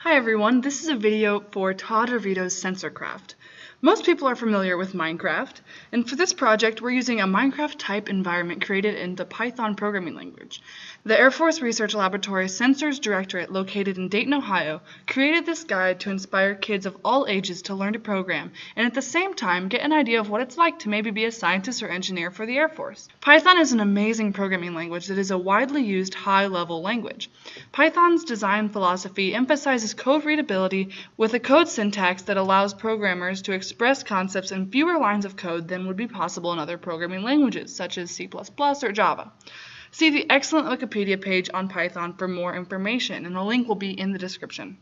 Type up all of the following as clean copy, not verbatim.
Hi everyone, this is a video for Todd Revito's SensorCraft. Most people are familiar with Minecraft, and for this project we're using a Minecraft type environment created in the Python programming language. The Air Force Research Laboratory Sensors Directorate, located in Dayton, Ohio, created this guide to inspire kids of all ages to learn to program and at the same time get an idea of what it's like to maybe be a scientist or engineer for the Air Force. Python is an amazing programming language that is a widely used high-level language. Python's design philosophy emphasizes code readability with a code syntax that allows programmers to express concepts in fewer lines of code than would be possible in other programming languages, such as C++ or Java. See the excellent Wikipedia page on Python for more information, and a link will be in the description.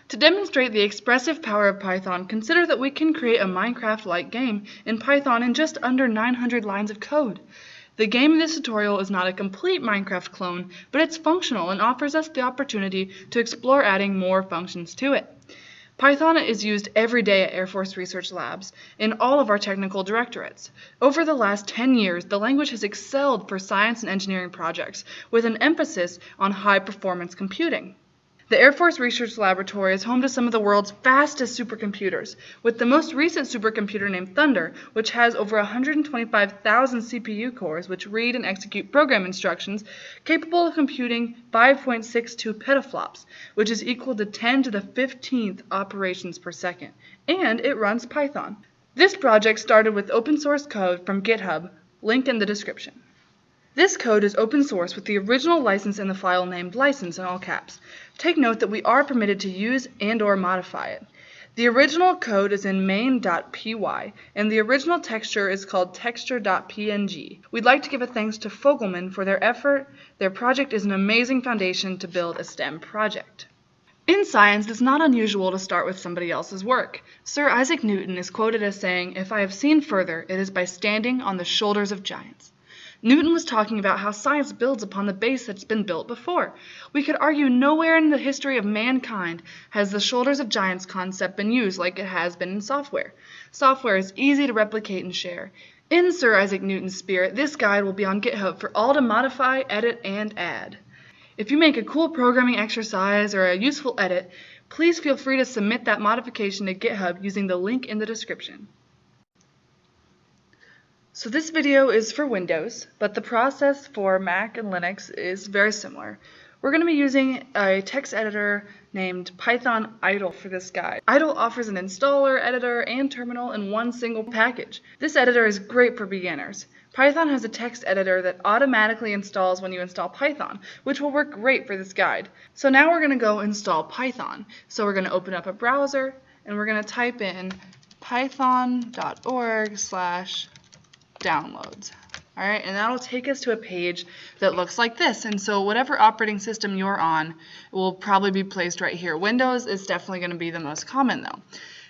To demonstrate the expressive power of Python, consider that we can create a Minecraft-like game in Python in just under 900 lines of code. The game in this tutorial is not a complete Minecraft clone, but it's functional and offers us the opportunity to explore adding more functions to it. Python is used every day at Air Force Research Labs in all of our technical directorates. Over the last 10 years, the language has excelled for science and engineering projects, with an emphasis on high-performance computing. The Air Force Research Laboratory is home to some of the world's fastest supercomputers, with the most recent supercomputer named Thunder, which has over 125,000 CPU cores which read and execute program instructions, capable of computing 5.62 petaflops, which is equal to 10 to the 15th operations per second, and it runs Python. This project started with open source code from GitHub, link in the description. This code is open source with the original license in the file named license in all caps. Take note that we are permitted to use and/or modify it. The original code is in main.py, and the original texture is called texture.png. We'd like to give a thanks to Fogelman for their effort. Their project is an amazing foundation to build a STEM project. In science, it's not unusual to start with somebody else's work. Sir Isaac Newton is quoted as saying, "If I have seen further, it is by standing on the shoulders of giants." Newton was talking about how science builds upon the base that's been built before. We could argue nowhere in the history of mankind has the shoulders of giants concept been used like it has been in software. Software is easy to replicate and share. In Sir Isaac Newton's spirit, this guide will be on GitHub for all to modify, edit, and add. If you make a cool programming exercise or a useful edit, please feel free to submit that modification to GitHub using the link in the description. So this video is for Windows, but the process for Mac and Linux is very similar. We're going to be using a text editor named Python idle for this guide. Idle offers an installer, editor, and terminal in one single package. This editor is great for beginners. Python has a text editor that automatically installs when you install Python, which will work great for this guide. So now we're going to go install Python. So we're going to open up a browser, and we're going to type in python.org/downloads. Alright, and that'll take us to a page that looks like this. And so whatever operating system you're on will probably be placed right here. Windows is definitely going to be the most common though.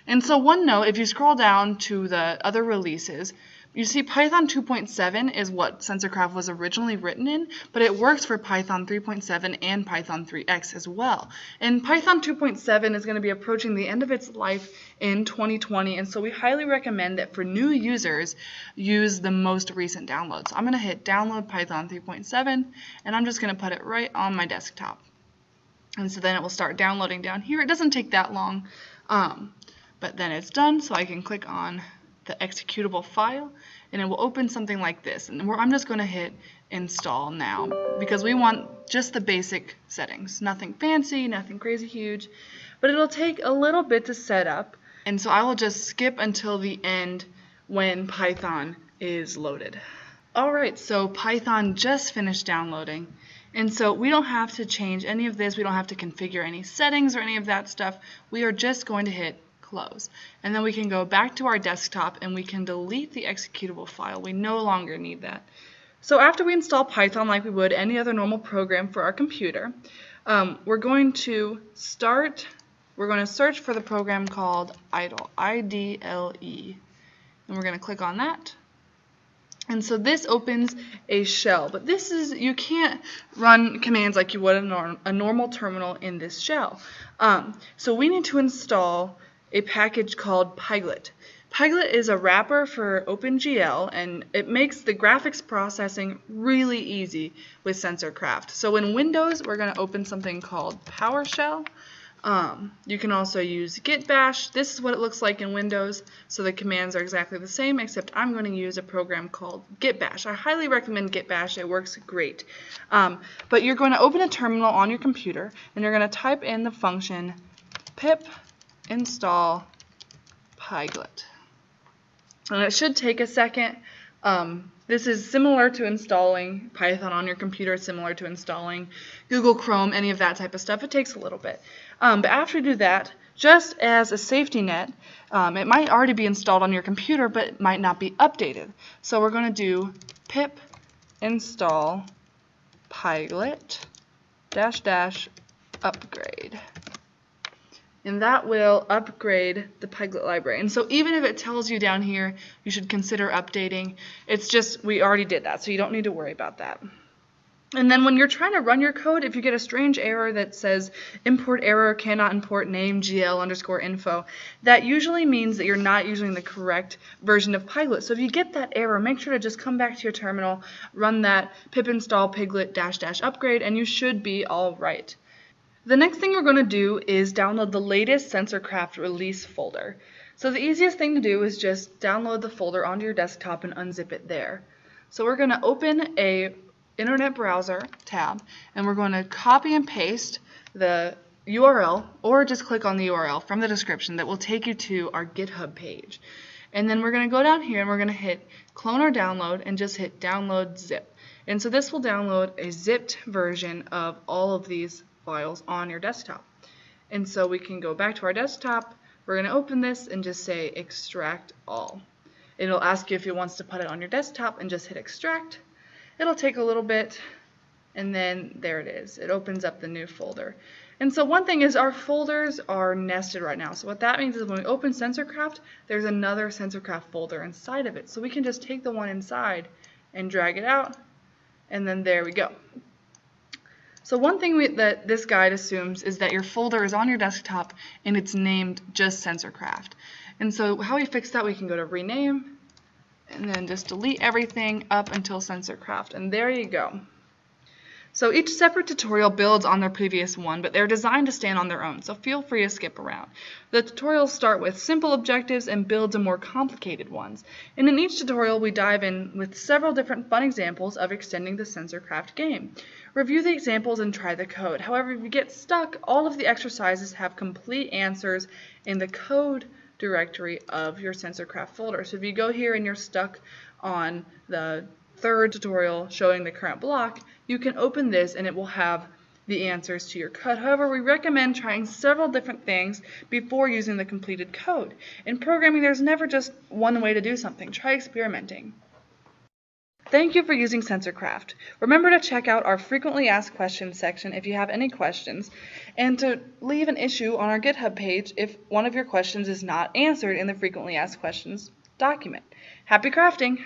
And so one note, if you scroll down to the other releases, you see Python 2.7 is what SensorCraft was originally written in, but it works for Python 3.7 and Python 3x as well. And Python 2.7 is going to be approaching the end of its life in 2020, and so we highly recommend that for new users, use the most recent downloads. I'm going to hit download Python 3.7, and I'm just going to put it right on my desktop. And so then it will start downloading down here. It doesn't take that long, but then it's done, so I can click on the executable file, and it will open something like this. And I'm just going to hit install now because we want just the basic settings, nothing fancy, nothing crazy huge, but it'll take a little bit to set up, and so I will just skip until the end when Python is loaded. Alright, so Python just finished downloading, and so we don't have to change any of this, we don't have to configure any settings or any of that stuff. We are just going to hit close. And then we can go back to our desktop and we can delete the executable file. We no longer need that. So after we install Python like we would any other normal program for our computer, we're going to search for the program called idle, I-D-L-E. And we're going to click on that. And so this opens a shell, but this is, you can't run commands like you would a normal terminal in this shell. So we need to install a package called Pyglet. Pyglet is a wrapper for OpenGL, and it makes the graphics processing really easy with SensorCraft. So in Windows, we're going to open something called PowerShell. You can also use git bash. This is what it looks like in Windows, so the commands are exactly the same, except I'm going to use a program called git bash. I highly recommend git bash. It works great. But you're going to open a terminal on your computer, and you're going to type in the function pip install pyglet. And it should take a second. This is similar to installing Python on your computer, similar to installing Google Chrome, any of that type of stuff. It takes a little bit. But after you do that, just as a safety net, it might already be installed on your computer, but it might not be updated. So we're going to do pip install pyglet -- upgrade. And that will upgrade the Pyglet library. And so even if it tells you down here you should consider updating, it's just we already did that, so you don't need to worry about that. And then when you're trying to run your code, if you get a strange error that says import error, cannot import name gl_info, that usually means that you're not using the correct version of Pyglet. So if you get that error, make sure to just come back to your terminal, run that pip install pyglet -- upgrade, and you should be all right. The next thing we're going to do is download the latest SensorCraft release folder. So the easiest thing to do is just download the folder onto your desktop and unzip it there. So we're going to open a internet browser tab, and we're going to copy and paste the URL, or just click on the URL from the description that will take you to our GitHub page. And then we're going to go down here and we're going to hit clone or download and just hit download zip. And so this will download a zipped version of all of these files on your desktop. And so we can go back to our desktop, we're going to open this and just say extract all. It'll ask you if it wants to put it on your desktop and just hit extract. It'll take a little bit, and then there it is. It opens up the new folder. And so one thing is our folders are nested right now. So what that means is when we open SensorCraft, there's another SensorCraft folder inside of it. So we can just take the one inside and drag it out, and then there we go. So one thing that this guide assumes is that your folder is on your desktop and it's named just SensorCraft. And so how we fix that, we can go to rename and then just delete everything up until SensorCraft, and there you go. So each separate tutorial builds on their previous one, but they're designed to stand on their own, so feel free to skip around. The tutorials start with simple objectives and build to more complicated ones. And in each tutorial we dive in with several different fun examples of extending the SensorCraft game. Review the examples and try the code. However, if you get stuck, all of the exercises have complete answers in the code directory of your SensorCraft folder. So if you go here and you're stuck on the third tutorial showing the current block, you can open this and it will have the answers to your code. However, we recommend trying several different things before using the completed code. In programming, there's never just one way to do something. Try experimenting. Thank you for using SensorCraft. Remember to check out our frequently asked questions section if you have any questions, and to leave an issue on our GitHub page if one of your questions is not answered in the frequently asked questions document. Happy crafting!